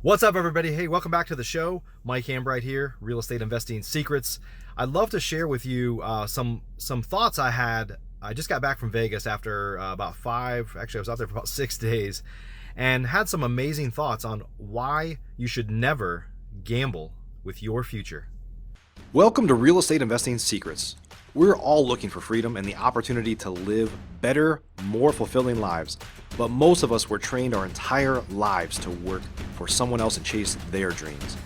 What's up, everybody? Hey, welcome back to the show. Mike Hambright here, Real Estate Investing Secrets. I'd love to share with you some thoughts I had. I just got back from Vegas after about I was out there for about 6 days, and had some amazing thoughts on why you should never gamble with your future. Welcome to Real Estate Investing Secrets. We're all looking for freedom and the opportunity to live better, more fulfilling lives. But most of us were trained our entire lives to work for someone else and chase their dreams.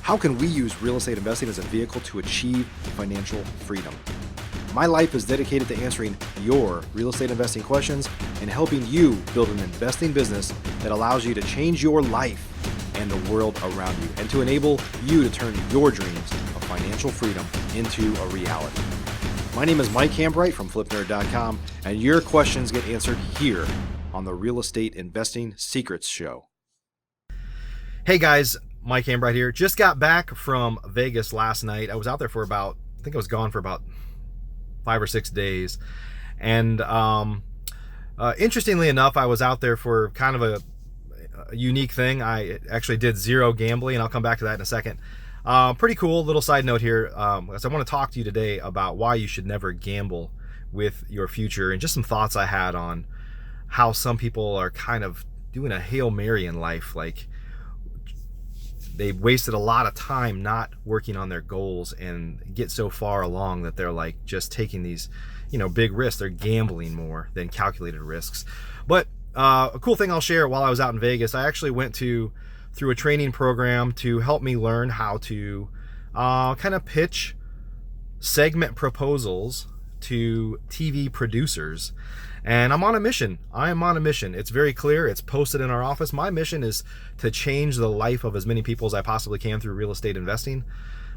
How can we use real estate investing as a vehicle to achieve financial freedom? My life is dedicated to answering your real estate investing questions and helping you build an investing business that allows you to change your life and the world around you, and to enable you to turn your dreams of financial freedom into a reality. My name is Mike Hambright from FlipNerd.com, and your questions get answered here on the Real Estate Investing Secrets Show. Hey guys, Mike Hambright here. Just got back from Vegas last night. I was out there for I think I was gone for about 5 or 6 days. And interestingly enough, I was out there for kind of a unique thing. I actually did zero gambling, and I'll come back to that in a second. Pretty cool little side note here. Because I want to talk to you today about why you should never gamble with your future, and just some thoughts I had on how some people are kind of doing a Hail Mary in life. Like, they've wasted a lot of time not working on their goals and get so far along that they're like just taking these, big risks. They're gambling more than calculated risks. But a cool thing I'll share: while I was out in Vegas, I actually went through a training program to help me learn how to kind of pitch segment proposals to TV producers. And I'm on a mission. I am on a mission. It's very clear. It's posted in our office. My mission is to change the life of as many people as I possibly can through real estate investing.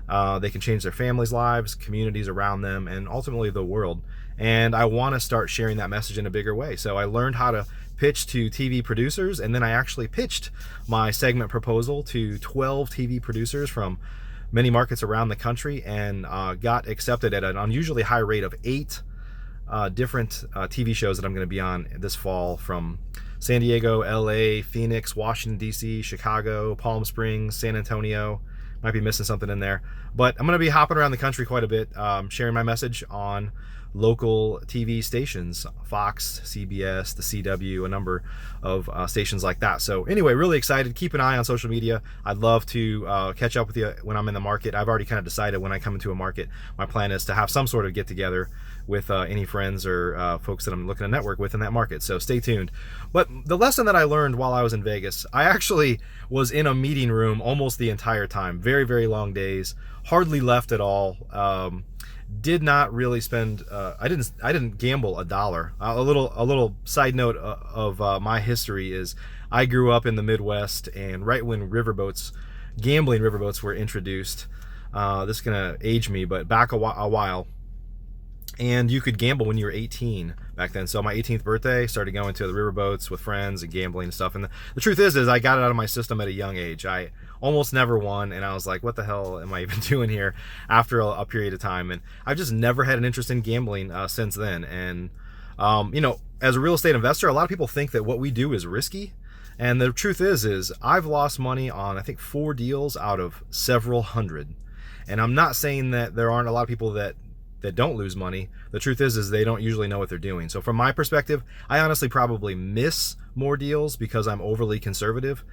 They can change their families' lives, communities around them, and ultimately the world. And I want to start sharing that message in a bigger way. So I learned how to pitch to TV producers, and then I actually pitched my segment proposal to 12 TV producers from many markets around the country, and got accepted at an unusually high rate of 8 different TV shows that I'm going to be on this fall, from San Diego, LA, Phoenix, Washington, DC, Chicago, Palm Springs, San Antonio. Might be missing something in there, but I'm going to be hopping around the country quite a bit, sharing my message on local TV stations, Fox, CBS, the CW, a number of stations like that. So anyway, really excited. Keep an eye on social media. I'd love to catch up with you when I'm in the market. I've already kind of decided when I come into a market, my plan is to have some sort of get together with any friends or folks that I'm looking to network with in that market. So stay tuned. But the lesson that I learned while I was in Vegas, I actually was in a meeting room almost the entire time. Very, very long days, hardly left at all. Did not really spend. I didn't gamble a dollar. A little side note of my history is I grew up in the Midwest, and right when gambling riverboats were introduced. This is gonna age me, but back a while. And you could gamble when you were 18 back then. So my 18th birthday, started going to the riverboats with friends and gambling and stuff. And the truth is I got it out of my system at a young age. I almost never won, and I was like, what the hell am I even doing here, after a period of time. And I've just never had an interest in gambling since then. And as a real estate investor, a lot of people think that what we do is risky. And the truth is I've lost money on, I think, 4 deals out of several hundred. And I'm not saying that there aren't a lot of people that don't lose money. The truth is they don't usually know what they're doing. So from my perspective, I honestly probably miss more deals because I'm overly conservative.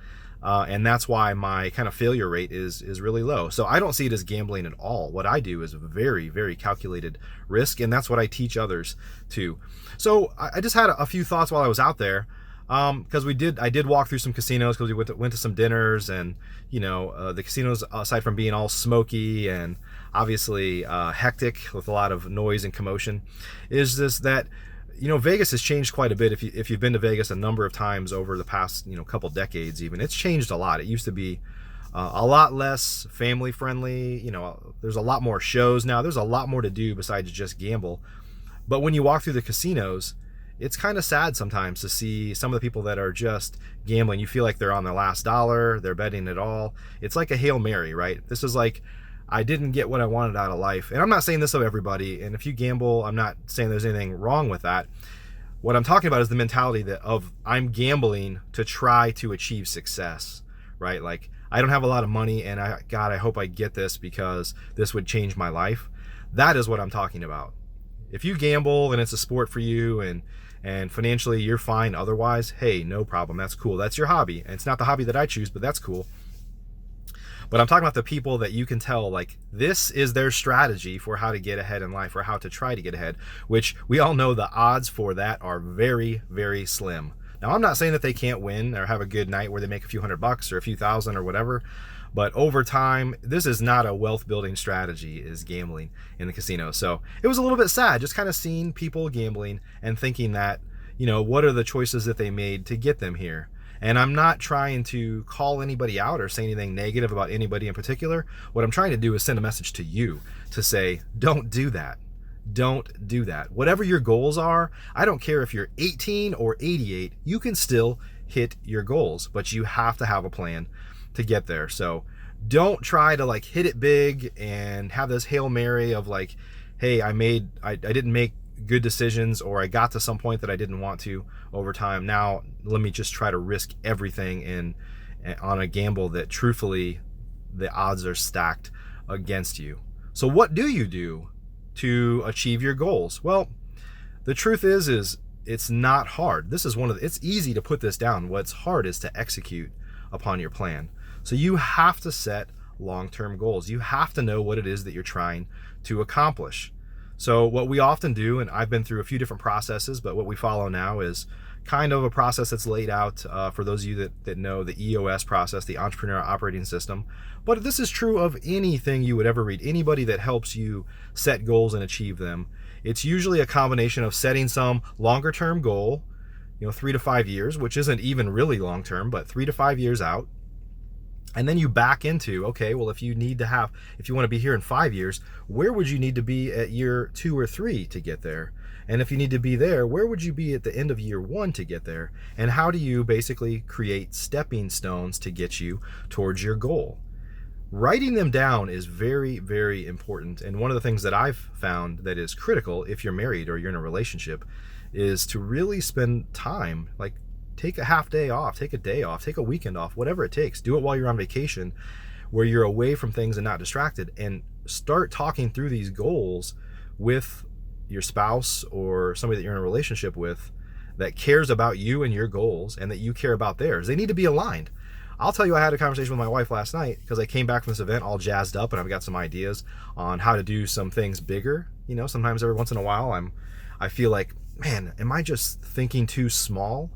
And that's why my kind of failure rate is really low. So I don't see it as gambling at all. What I do is very, very calculated risk, and that's what I teach others too. So I just had a few thoughts while I was out there. Because I did walk through some casinos, because we went to some dinners, and the casinos, aside from being all smoky and obviously hectic with a lot of noise and commotion, is this that Vegas has changed quite a bit. If you've been to Vegas a number of times over the past couple decades, even, it's changed a lot. It used to be a lot less family friendly. There's a lot more shows now. There's a lot more to do besides just gamble. But when you walk through the casinos, it's kind of sad sometimes to see some of the people that are just gambling. You feel like they're on their last dollar, they're betting it all. It's like a Hail Mary, right? This is like, I didn't get what I wanted out of life. And I'm not saying this of everybody. And if you gamble, I'm not saying there's anything wrong with that. What I'm talking about is the mentality of I'm gambling to try to achieve success, right? Like, I don't have a lot of money and God, I hope I get this because this would change my life. That is what I'm talking about. If you gamble and it's a sport for you and financially you're fine otherwise, hey, no problem. That's cool. That's your hobby. And it's not the hobby that I choose, but that's cool. But I'm talking about the people that you can tell, like, this is their strategy for how to get ahead in life, or how to try to get ahead, which we all know the odds for that are very, very slim. Now, I'm not saying that they can't win or have a good night where they make a few $100 or a few thousand or whatever, but over time, this is not a wealth building strategy, is gambling in the casino. So it was a little bit sad just kind of seeing people gambling and thinking that, what are the choices that they made to get them here? And I'm not trying to call anybody out or say anything negative about anybody in particular. What I'm trying to do is send a message to you to say, don't do that. Don't do that. Whatever your goals are, I don't care if you're 18 or 88, you can still hit your goals, but you have to have a plan to get there. So don't try to like hit it big and have this Hail Mary of like, hey, I didn't make good decisions, or I got to some point that I didn't want to over time. Now let me just try to risk everything on a gamble that truthfully the odds are stacked against you. So what do you do to achieve your goals? Well, the truth is it's not hard. It's easy to put this down. What's hard is to execute upon your plan. So you have to set long-term goals. You have to know what it is that you're trying to accomplish. So what we often do, and I've been through a few different processes, but what we follow now is kind of a process that's laid out for those of you that know the EOS process, the Entrepreneur Operating System. But this is true of anything you would ever read, anybody that helps you set goals and achieve them. It's usually a combination of setting some longer term goal, 3 to 5 years, which isn't even really long term, but 3 to 5 years out. And then you back into, okay, well, if you want to be here in 5 years, where would you need to be at year 2 or 3 to get there? And if you need to be there, where would you be at the end of year 1 to get there? And how do you basically create stepping stones to get you towards your goal? Writing them down is very, very important. And one of the things that I've found that is critical if you're married or you're in a relationship is to really spend time, like take a half day off, take a day off, take a weekend off, whatever it takes. Do it while you're on vacation where you're away from things and not distracted, and start talking through these goals with your spouse or somebody that you're in a relationship with that cares about you and your goals and that you care about theirs. They need to be aligned. I'll tell you, I had a conversation with my wife last night because I came back from this event all jazzed up and I've got some ideas on how to do some things bigger. Sometimes every once in a while I feel like, man, am I just thinking too small?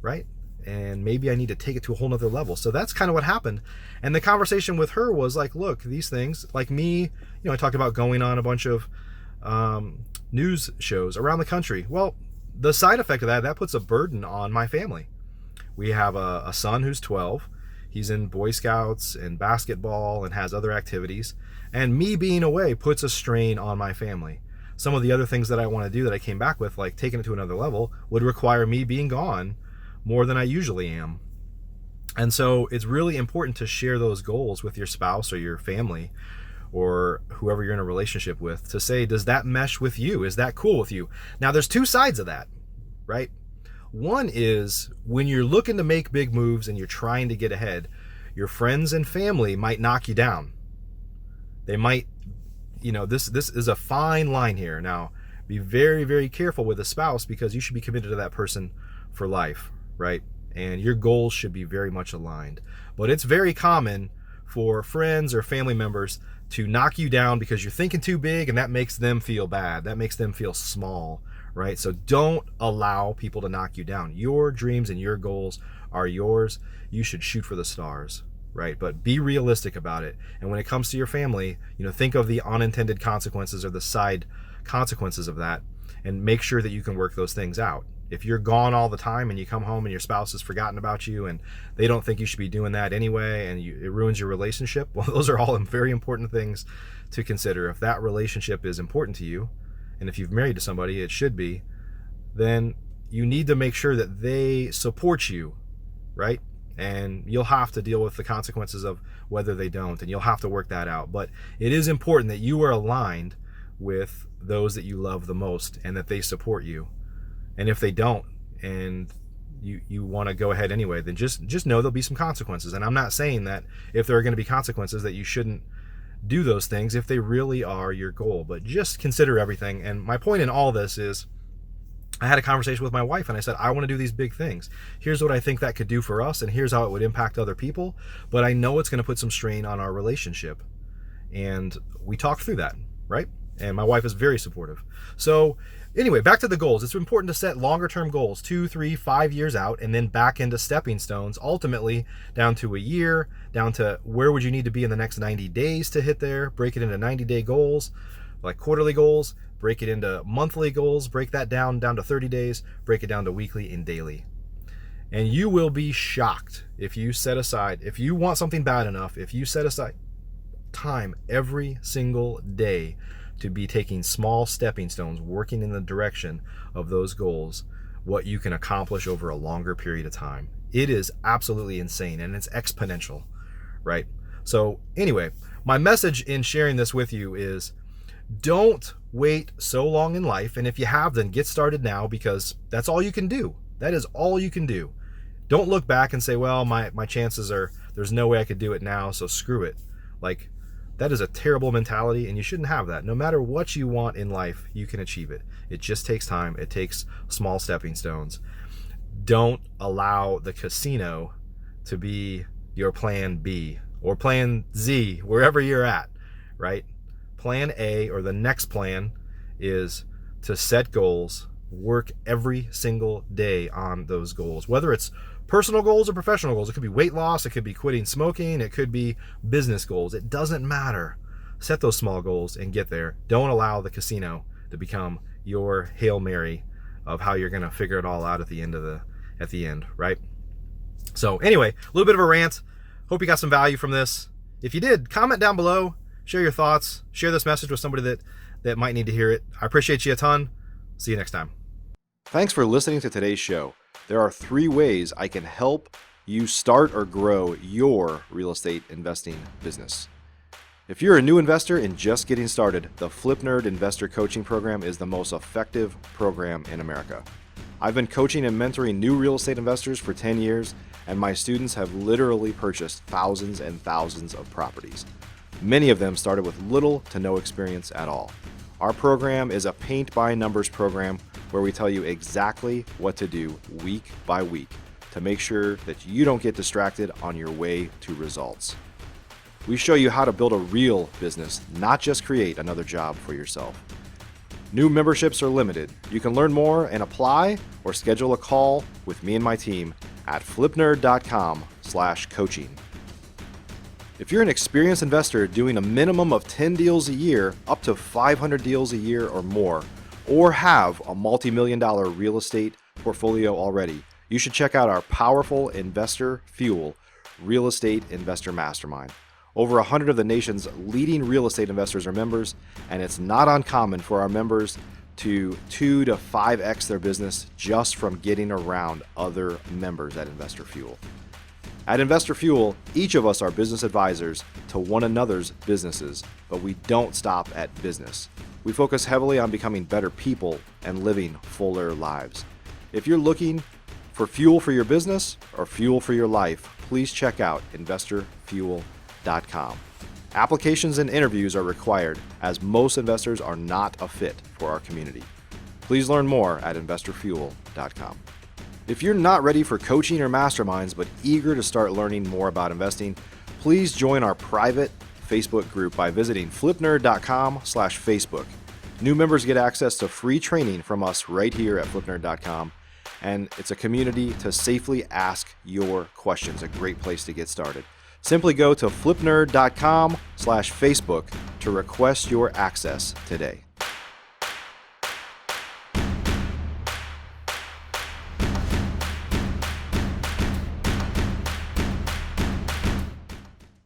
Right? And maybe I need to take it to a whole nother level. So that's kind of what happened. And the conversation with her was like, look, these things, like me, I talked about going on a bunch of news shows around the country. Well, the side effect of that puts a burden on my family. We have a son who's 12. He's in Boy Scouts and basketball and has other activities. And me being away puts a strain on my family. Some of the other things that I want to do that I came back with, like taking it to another level, would require me being gone more than I usually am. And so it's really important to share those goals with your spouse or your family or whoever you're in a relationship with, to say, does that mesh with you? Is that cool with you? Now, there's two sides of that, right? One is when you're looking to make big moves and you're trying to get ahead, your friends and family might knock you down. They might, this is a fine line here. Now, be very, very careful with a spouse, because you should be committed to that person for life, right? And your goals should be very much aligned. But it's very common for friends or family members to knock you down because you're thinking too big, and that makes them feel bad. That makes them feel small, right? So don't allow people to knock you down. Your dreams and your goals are yours. You should shoot for the stars, right? But be realistic about it. And when it comes to your family, think of the unintended consequences or the side consequences of that, and make sure that you can work those things out. If you're gone all the time and you come home and your spouse has forgotten about you and they don't think you should be doing that anyway, and it ruins your relationship, well, those are all very important things to consider. If that relationship is important to you, and if you've married to somebody, it should be, then you need to make sure that they support you, right? And you'll have to deal with the consequences of whether they don't, and you'll have to work that out. But it is important that you are aligned with those that you love the most and that they support you. And if they don't, and you want to go ahead anyway, then just know there'll be some consequences. And I'm not saying that if there are going to be consequences that you shouldn't do those things if they really are your goal, but just consider everything. And my point in all this is, I had a conversation with my wife and I said, I want to do these big things. Here's what I think that could do for us, and here's how it would impact other people, but I know it's going to put some strain on our relationship. And we talked through that, right? And my wife is very supportive. So anyway, back to the goals. It's important to set longer term goals, 2, 3, 5 years out, and then back into stepping stones, ultimately down to a year, down to where would you need to be in the next 90 days to hit there, break it into 90-day goals, like quarterly goals, break it into monthly goals, break that down to 30 days, break it down to weekly and daily. And you will be shocked if you want something bad enough, if you set aside time every single day to be taking small stepping stones, working in the direction of those goals, what you can accomplish over a longer period of time. It is absolutely insane, and it's exponential, right? So anyway, my message in sharing this with you is, don't wait so long in life. And if you have, then get started now, because that's all you can do. That is all you can do. Don't look back and say, well, my chances are, there's no way I could do it now, so screw it. Like, that is a terrible mentality, and you shouldn't have that. No matter what you want in life, you can achieve it. It just takes time. It takes small stepping stones. Don't allow the casino to be your plan B or plan Z, wherever you're at, right? Plan A, or the next plan, is to set goals, work every single day on those goals, whether it's personal goals or professional goals. It could be weight loss, it could be quitting smoking, it could be business goals. It doesn't matter. Set those small goals and get there. Don't allow the casino to become your Hail Mary of how you're going to figure it all out at the end, right? So anyway, a little bit of a rant. Hope you got some value from this. If you did, comment down below, share your thoughts, share this message with somebody that might need to hear it. I appreciate you a ton. See you next time. Thanks for listening to today's show. There are 3 ways I can help you start or grow your real estate investing business. If you're a new investor and just getting started, the Flip Nerd Investor Coaching Program is the most effective program in America. I've been coaching and mentoring new real estate investors for 10 years, and my students have literally purchased thousands and thousands of properties. Many of them started with little to no experience at all. Our program is a paint-by-numbers program where we tell you exactly what to do week by week to make sure that you don't get distracted on your way to results. We show you how to build a real business, not just create another job for yourself. New memberships are limited. You can learn more and apply or schedule a call with me and my team at flipnerd.com/coaching. If you're an experienced investor doing a minimum of 10 deals a year, up to 500 deals a year or more, or have a multi-million-dollar real estate portfolio already, you should check out our powerful Investor Fuel Real Estate Investor Mastermind. Over 100 of the nation's leading real estate investors are members, and it's not uncommon for our members to 2 to 5x their business just from getting around other members at Investor Fuel. At Investor Fuel, each of us are business advisors to one another's businesses, but we don't stop at business. We focus heavily on becoming better people and living fuller lives. If you're looking for fuel for your business or fuel for your life, please check out investorfuel.com. Applications and interviews are required, as most investors are not a fit for our community. Please learn more at investorfuel.com. If you're not ready for coaching or masterminds but eager to start learning more about investing, please join our private Facebook group by visiting flipnerd.com/Facebook. New members get access to free training from us right here at flipnerd.com, and it's a community to safely ask your questions, a great place to get started. Simply go to flipnerd.com/Facebook to request your access today.